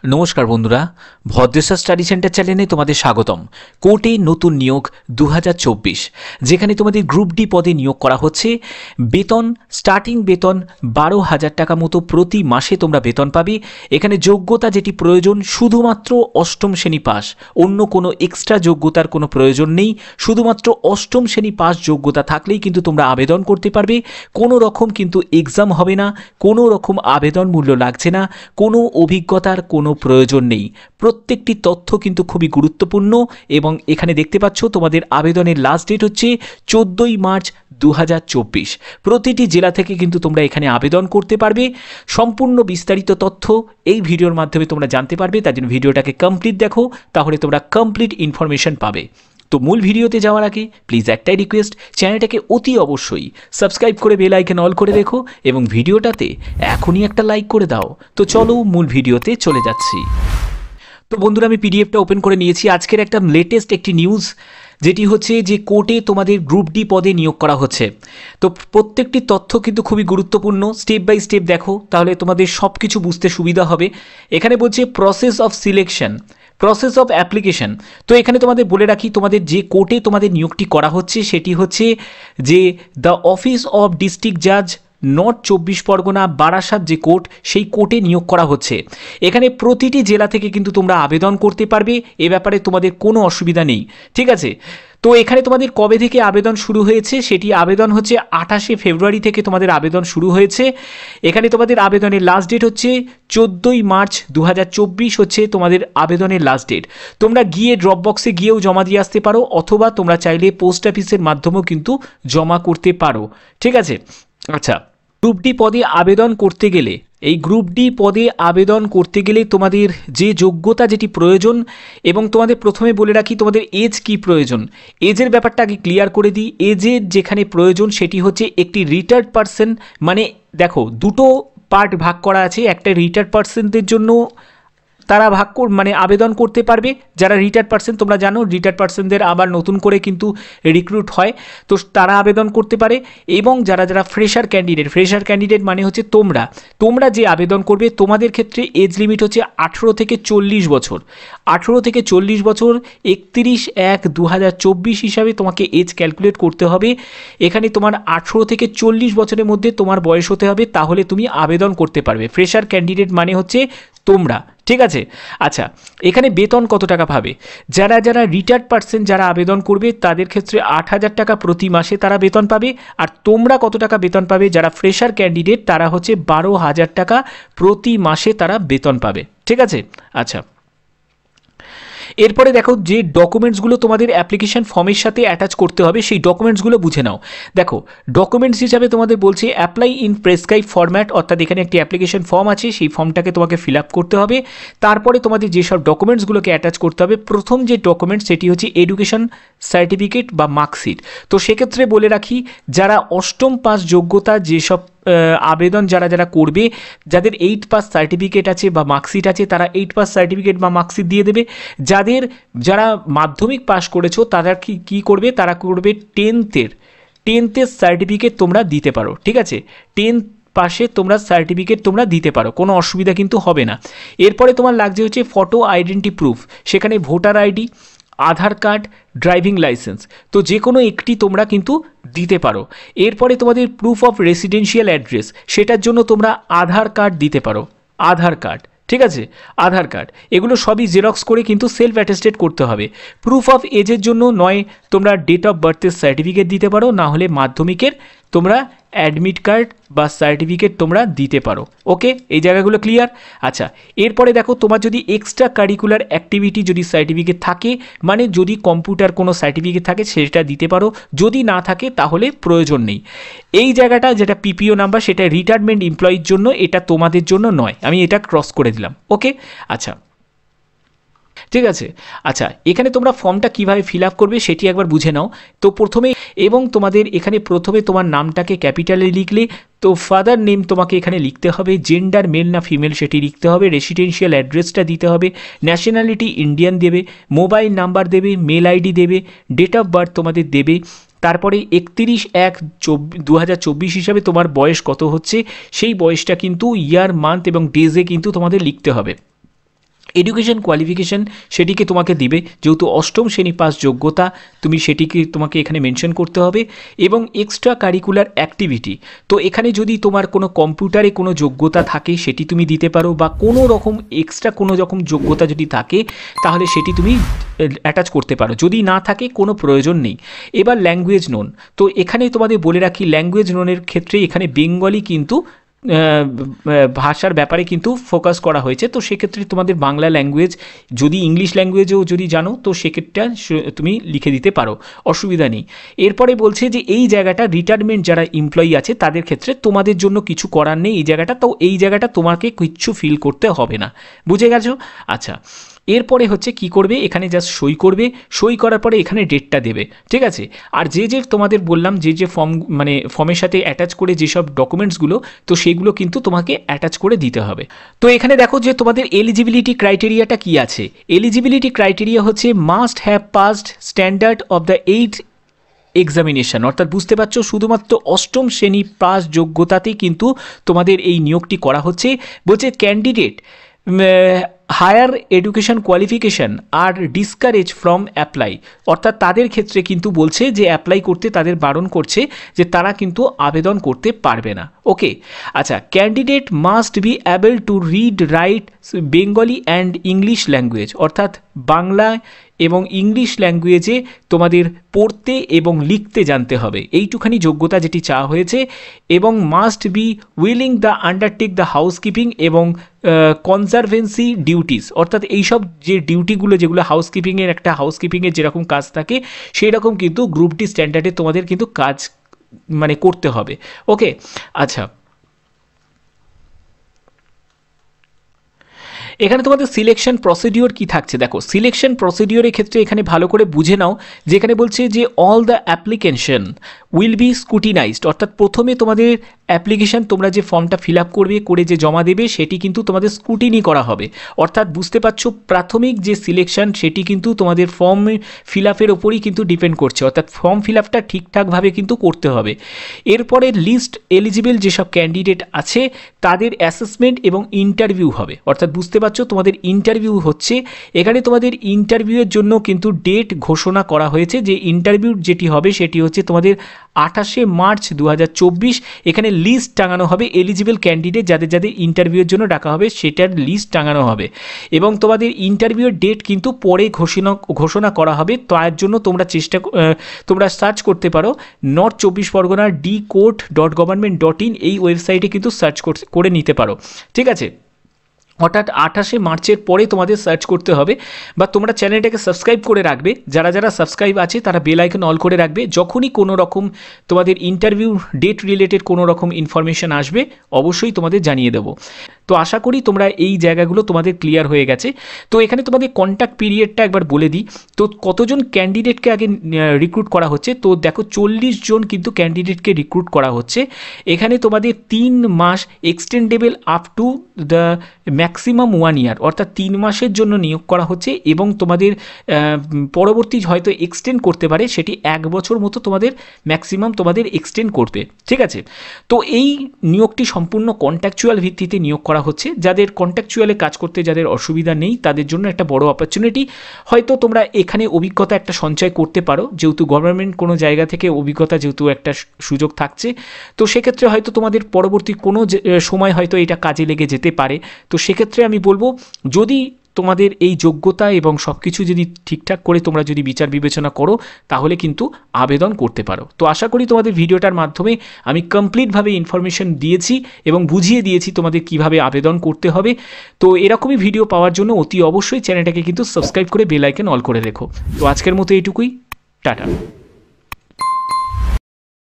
নমস্কার বন্ধুরা, Bhadreswar study centre চ্যানেলে তোমাদের স্বাগতম। কোর্টে নতুন নিয়োগ 2024, যেখানে তোমাদের গ্রুপ ডি পদে নিয়োগ করা হচ্ছে। বেতন স্টার্টিং বেতন 12,000 টাকা মতো প্রতি মাসে তোমরা বেতন পাবে। এখানে যোগ্যতা যেটি প্রয়োজন শুধুমাত্র অষ্টম শ্রেণী পাস, অন্য কোনো এক্সট্রা যোগ্যতার কোনো প্রয়োজন নেই। শুধুমাত্র অষ্টম শ্রেণী পাস যোগ্যতা থাকলেই কিন্তু তোমরা আবেদন করতে পারবে। কোনো রকম কিন্তু এক্সাম হবে না, কোনো রকম আবেদন মূল্য লাগছে না, কোনো অভিজ্ঞতার কোনো প্রয়োজন নেই। প্রত্যেকটি তথ্য কিন্তু খুবই গুরুত্বপূর্ণ এবং এখানে দেখতে পাচ্ছ তোমাদের আবেদনের লাস্ট ডেট হচ্ছে 14ই মার্চ 2024। প্রতিটি জেলা থেকে কিন্তু তোমরা এখানে আবেদন করতে পারবে। সম্পূর্ণ বিস্তারিত তথ্য এই ভিডিওর মাধ্যমে তোমরা জানতে পারবে। তার জন্য ভিডিওটাকে কমপ্লিট দেখো, তাহলে তোমরা কমপ্লিট ইনফরমেশন পাবে। তো মূল ভিডিওতে যাওয়ার আগে প্লিজ একটাই রিকোয়েস্ট, চ্যানেলটাকে অতি অবশ্যই সাবস্ক্রাইব করে বেল আইকন অল করে রেখো এবং ভিডিওটাতে এখনই একটা লাইক করে দাও। তো চলো মূল ভিডিওতে চলে যাচ্ছি। তো বন্ধুরা, আমি পিডিএফটা ওপেন করে নিয়েছি। আজকের একটা লেটেস্ট একটি নিউজ, যেটি হচ্ছে যে কোর্টে তোমাদের গ্রুপ ডি পদে নিয়োগ করা হচ্ছে। তো প্রত্যেকটি তথ্য কিন্তু খুবই গুরুত্বপূর্ণ, স্টেপ বাই স্টেপ দেখো, তাহলে তোমাদের সব কিছু বুঝতে সুবিধা হবে। এখানে বলছে process of selection, process of application. তো এখানে তোমাদের বলে রাখি, তোমাদের যে কোর্টে তোমাদের নিয়োগটি করা হচ্ছে সেটি হচ্ছে যে দ্য অফিস অফ ডিস্ট্রিক্ট জাজ, নর্থ 24 পরগনা, বারাসাত যে কোর্ট, সেই কোর্টে নিয়োগ করা হচ্ছে। এখানে প্রতিটি জেলা থেকে কিন্তু তোমরা আবেদন করতে পারবে, এ ব্যাপারে তোমাদের কোনো অসুবিধা নেই, ঠিক আছে। তো এখানে তোমাদের কবে থেকে আবেদন শুরু হয়েছে, সেটি আবেদন হচ্ছে 28শে ফেব্রুয়ারি থেকে তোমাদের আবেদন শুরু হয়েছে। এখানে তোমাদের আবেদনের লাস্ট ডেট হচ্ছে 14ই মার্চ 2024 হচ্ছে তোমাদের আবেদনের লাস্ট ডেট। তোমরা গিয়ে ড্রপ বক্সে গিয়েও জমা দিয়ে আসতে পারো, অথবা তোমরা চাইলে পোস্ট অফিসের মাধ্যমেও কিন্তু জমা করতে পারো, ঠিক আছে। আচ্ছা, গ্রুপ ডি পদে আবেদন করতে গেলে, এই গ্রুপ ডি পদে আবেদন করতে গেলে তোমাদের যে যোগ্যতা যেটি প্রয়োজন, এবং তোমাদের প্রথমে বলে রাখি তোমাদের এজ কি প্রয়োজন। এজের ব্যাপারটা আগে ক্লিয়ার করে দিই। এজের যেখানে প্রয়োজন সেটি হচ্ছে একটি রিটায়ার্ড পারসন, মানে দেখো দুটো পার্ট ভাগ করা আছে। একটা রিটায়ার্ড পারসনদের জন্য তারা মানে আবেদন করতে পারবে, যারা রিটায়ার্ড পারসন। তোমরা জানো রিটায়ার্ড পারসনদের আবার নতুন করে কিন্তু রিক্রুট হয়, তো তারা আবেদন করতে পারে। এবং যারা যারা ফ্রেশার ক্যান্ডিডেট মানে হচ্ছে তোমরা যে আবেদন করবে, তোমাদের ক্ষেত্রে এজ লিমিট হচ্ছে 18 থেকে 40 বছর। 18 থেকে 40 বছর 31/1/2024 হিসাবে তোমাকে এজ ক্যালকুলেট করতে হবে। এখানে তোমার 18 থেকে 40 বছরের মধ্যে তোমার বয়স হতে হবে, তাহলে তুমি আবেদন করতে পারবে। ফ্রেশার ক্যান্ডিডেট মানে হচ্ছে তোমরা, ঠিক আছে। আচ্ছা, এখানে বেতন কত টাকা পাবে? যারা যারা রিটায়ার্ড পারসন যারা আবেদন করবে তাদের ক্ষেত্রে 8,000 টাকা প্রতি মাসে তারা বেতন পাবে। আর তোমরা কত টাকা বেতন পাবে? যারা ফ্রেশার ক্যান্ডিডেট তারা হচ্ছে 12,000 টাকা প্রতি মাসে তারা বেতন পাবে, ঠিক আছে। আচ্ছা, এরপরে দেখো যে ডকুমেন্টসগুলো তোমাদের অ্যাপ্লিকেশন ফর্মের সাথে অ্যাটাচ করতে হবে, সেই ডকুমেন্টসগুলো বুঝে নাও। দেখো, ডকুমেন্টস হিসাবে তোমাদের বলছে অ্যাপ্লাই ইন প্রেসক্রাইব ফরম্যাট, অর্থাৎ এখানে একটি অ্যাপ্লিকেশন ফর্ম আছে, সেই ফর্মটাকে তোমাকে ফিল আপ করতে হবে। তারপরে তোমাদের যেসব ডকুমেন্টসগুলোকে অ্যাটাচ করতে হবে, প্রথম যে ডকুমেন্টস সেটি হচ্ছে এডুকেশন সার্টিফিকেট বা মার্কশিট। তো সেক্ষেত্রে বলে রাখি, যারা অষ্টম পাস যোগ্যতা যেসব আবেদন যারা যারা করবে, যাদের 8 পাস সার্টিফিকেট আছে বা মার্কশিট আছে, তারা 8 পাস সার্টিফিকেট বা মার্কশিট দিয়ে দেবে। যারা মাধ্যমিক পাস করেছো তারা কি করবে? তারা করবে 10th সার্টিফিকেট তোমরা দিতে পারো, ঠিক আছে। 10th পাশে তোমরা সার্টিফিকেট তোমরা দিতে পারো, কোনো অসুবিধা কিন্তু হবে না। এরপরে তোমার লাগছে হচ্ছে ফটো আইডেন্টি প্রুফ, সেখানে ভোটার আইডি, আধার কার্ড, ড্রাইভিং লাইসেন্স, তো যে কোনো একটি তোমরা কিন্তু দিতে পারো। এরপরে তোমাদের প্রুফ অফ রেসিডেন্সিয়াল অ্যাড্রেস, সেটার জন্য তোমরা আধার কার্ড দিতে পারো, আধার কার্ড, ঠিক আছে। আধার কার্ড এগুলো সবই জেরক্স করে কিন্তু সেলফ অ্যাটেস্টেড করতে হবে। প্রুফ অফ এজের জন্য নয় তোমরা ডেট অফ বার্থের সার্টিফিকেট দিতে পারো, না হলে মাধ্যমিকের তোমরা অ্যাডমিট কার্ড বা সার্টিফিকেট তোমরা দিতে পারো। ওকে, এই জায়গাগুলো ক্লিয়ার। আচ্ছা, এরপরে দেখো, তোমার যদি এক্সট্রা কারিকুলার অ্যাক্টিভিটি যদি সার্টিফিকেট থাকে, মানে যদি কম্পিউটার কোনো সার্টিফিকেট থাকে সেটা দিতে পারো, যদি না থাকে তাহলে প্রয়োজন নেই। এই জায়গাটা যেটা পিপিও নাম্বার, সেটা রিটায়ারমেন্ট এমপ্লয়ির জন্য, এটা তোমাদের জন্য নয়, আমি এটা ক্রস করে দিলাম। ওকে, আচ্ছা ঠিক আছে। আচ্ছা, এখানে তোমরা ফর্মটা কিভাবে ফিল আপ করবে সেটি একবার বুঝে নাও। তো প্রথমে এবং তোমাদের এখানে প্রথমে তোমার নামটাকে ক্যাপিটালে লিখলে, তো ফাদার নেম তোমাকে এখানে লিখতে হবে, জেন্ডার মেল না ফিমেল সেটি লিখতে হবে, রেসিডেন্সিয়াল অ্যাড্রেসটা দিতে হবে, ন্যাশনালিটি ইন্ডিয়ান দেবে, মোবাইল নাম্বার দেবে, মেল আইডি দেবে, ডেট অফ বার্থ তোমাদের দেবে। তারপরে 31/1/2024 হিসাবে তোমার বয়স কত হচ্ছে সেই বয়সটা কিন্তু ইয়ার, মান্থ এবং ডেজে কিন্তু তোমাদের লিখতে হবে। এডুকেশন কোয়ালিফিকেশন সেটিকে তোমাকে দিবে, যেহেতু অষ্টম শ্রেণী পাস যোগ্যতা তুমি সেটিকে তোমাকে এখানে মেনশন করতে হবে। এবং এক্সট্রা কারিকুলার অ্যাক্টিভিটি, তো এখানে যদি তোমার কোনো কম্পিউটারে কোনো যোগ্যতা থাকে সেটি তুমি দিতে পারো, বা কোনো রকম এক্সট্রা কোনো রকম যোগ্যতা যদি থাকে তাহলে সেটি তুমি অ্যাটাচ করতে পারো, যদি না থাকে কোনো প্রয়োজন নেই। এবার ল্যাঙ্গুয়েজ নোন, তো এখানে তোমাদের বলে রাখি ল্যাঙ্গুয়েজ নোনের ক্ষেত্রে এখানে বেঙ্গলি কিন্তু ভাষার ব্যাপারে কিন্তু ফোকাস করা হয়েছে। তো সেক্ষেত্রে তোমাদের বাংলা ল্যাঙ্গুয়েজ, যদি ইংলিশ ল্যাঙ্গুয়েজও যদি জানো তো সেক্ষেত্রে তুমি লিখে দিতে পারো, অসুবিধা নেই। এরপরে বলছে যে এই জায়গাটা রিটায়ারমেন্ট যারা এমপ্লয়ি আছে তাদের ক্ষেত্রে তোমাদের জন্য কিছু করার নেই এই জায়গাটা, তো এই জায়গাটা তোমাকে কিচ্ছু ফিল করতে হবে না, বুঝে গেছো? আচ্ছা, এরপরে হচ্ছে কি করবে, এখানে জাস্ট সই করবে, সই করার পরে এখানে ডেটটা দেবে, ঠিক আছে? আর যে তোমাদের বললাম যে ফর্ম মানে ফর্মের সাথে অ্যাটাচ করে যেসব ডকুমেন্টসগুলো, তো সেইগুলো কিন্তু তোমাকে অ্যাটাচ করে দিতে হবে। তো এখানে দেখো যে তোমাদের এলিজিবিলিটি ক্রাইটেরিয়াটা কি আছে। এলিজিবিলিটি ক্রাইটেরিয়া হচ্ছে must have passed standard of the 8th examination, অর্থাৎ বুঝতে পারছো শুধুমাত্র অষ্টম শ্রেণী পাস যোগ্যতাতেই কিন্তু তোমাদের এই নিয়োগটি করা হচ্ছে। বলছে candidate higher education qualification are discourage from apply, অর্থাৎ তাদের ক্ষেত্রে কিন্তু বলছে যে অ্যাপ্লাই করতে তাদের বারণ করছে, যে তারা কিন্তু আবেদন করতে পারবে না। ওকে, আচ্ছা, candidate must be able to read write Bengali and English language, অর্থাৎ বাংলা এবং ইংলিশ ল্যাঙ্গুয়েজে তোমাদের পড়তে এবং লিখতে জানতে হবে, এইটুখানি যোগ্যতা যেটি চাওয়া হয়েছে। এবং must be willing the undertake the housekeeping এবং কনজারভেন্সি ডিউটিস, অর্থাৎ এইসব যে ডিউটিগুলো যেগুলো হাউসকিপিংয়ের একটা হাউসকিপিংয়ের যেরকম কাজ থাকে সেই রকম কিন্তু গ্রুপ ডি স্ট্যান্ডার্ডে তোমাদের কিন্তু কাজ মানে করতে হবে। ওকে, আচ্ছা, এখানে তোমাদের সিলেকশন প্রসিডিওর কি থাকছে দেখো। সিলেকশন প্রসিডিওরের ক্ষেত্রে এখানে ভালো করে বুঝে নাও, যেখানে বলছে যে all the application will be scrutinised, অর্থাৎ প্রথমে তোমাদের অ্যাপ্লিকেশন তোমরা যে ফর্মটা ফিল আপ করবে করে যে জমা দেবে সেটি কিন্তু তোমাদের স্কুটিনি করা হবে, অর্থাৎ বুঝতে পারছো প্রাথমিক যে সিলেকশন সেটি কিন্তু তোমাদের ফর্ম ফিল আপের ওপরই কিন্তু ডিপেন্ড করছে, অর্থাৎ ফর্ম ফিল আপটা ঠিকঠাকভাবে কিন্তু করতে হবে। এরপরে লিস্ট এলিজিবল যেসব ক্যান্ডিডেট আছে তাদের অ্যাসেসমেন্ট এবং ইন্টারভিউ হবে, অর্থাৎ বুঝতে পারছো তোমাদের ইন্টারভিউ হচ্ছে। এখানে তোমাদের ইন্টারভিউয়ের জন্য কিন্তু ডেট ঘোষণা করা হয়েছে, যে ইন্টারভিউ যেটি হবে সেটি হচ্ছে তোমাদের 28শে মার্চ 2024। এখানে লিস্ট টাঙানো হবে, এলিজিবল ক্যান্ডিডেট যাদের যাদের ইন্টারভিউয়ের জন্য ডাকা হবে সেটার লিস্ট টাঙানো হবে। এবং তোমাদের ইন্টারভিউয়ের ডেট কিন্তু পরে ঘোষণা করা হবে, তার জন্য তোমরা সার্চ করতে পারো নর্থ 24 পরগনার dcourt.government.in এই ওয়েবসাইটে কিন্তু সার্চ করে নিতে পারো, ঠিক আছে? অর্থাৎ 28শে মার্চের পরে তোমাদের সার্চ করতে হবে, বা তোমরা চ্যানেলটাকে সাবস্ক্রাইব করে রাখবে, যারা যারা সাবস্ক্রাইব আছে তারা বেল আইকন অল করে রাখবে, যখনই কোনো রকম তোমাদের ইন্টারভিউ ডেট রিলেটেড কোনো রকম ইনফরমেশন আসবে অবশ্যই তোমাদের জানিয়ে দেবো। তো আশা করি তোমরা এই জায়গাগুলো তোমাদের ক্লিয়ার হয়ে গেছে। তো এখানে তোমাদের কন্ট্যাক্ট পিরিয়ডটা একবার বলে দিই, তো কতজন ক্যান্ডিডেটকে আগে রিক্রুট করা হচ্ছে, তো দেখো 40 জন কিন্তু ক্যান্ডিডেটকে রিক্রুট করা হচ্ছে। এখানে তোমাদের 3 মাস extendable up to the maximum 1 year, অর্থাৎ 3 মাসের জন্য নিয়োগ করা হচ্ছে, এবং তোমাদের পরবর্তী হয়তো এক্সটেন্ড করতে পারে, সেটি 1 বছর মতো তোমাদের ম্যাক্সিমাম তোমাদের এক্সটেন্ড করবে, ঠিক আছে? তো এই নিয়োগটি সম্পূর্ণ কন্ট্রাকচুয়াল ভিত্তিতে নিয়োগ করা হচ্ছে। যাদের কন্ট্রাকচুয়ালে কাজ করতে যাদের অসুবিধা নেই তাদের জন্য একটা বড় অপরচুনিটি, হয়তো তোমরা এখানে অভিজ্ঞতা একটা সঞ্চয় করতে পারো, যেহেতু গভর্নমেন্ট কোনো জায়গা থেকে অভিজ্ঞতা যেহেতু একটা সুযোগ থাকছে, তো সেক্ষেত্রে হয়তো তোমাদের পরবর্তী কোনো সময় হয়তো এটা কাজে লেগে যেতে পারে। তো সেক্ষেত্রে আমি বলবো, যদি তোমাদের এই যোগ্যতা এবং সব কিছু যদি ঠিকঠাক করে তোমরা যদি বিচার বিবেচনা করো তাহলে কিন্তু আবেদন করতে পারো। তো আশা করি তোমাদের ভিডিওটার মাধ্যমে আমি কমপ্লিটভাবে ইনফরমেশন দিয়েছি এবং বুঝিয়ে দিয়েছি তোমাদের কিভাবে আবেদন করতে হবে। তো এরকমই ভিডিও পাওয়ার জন্য অতি অবশ্যই চ্যানেলটাকে কিন্তু সাবস্ক্রাইব করে বেল আইকন অল করে রেখো। তো আজকের মতো এইটুকুই, টাটা।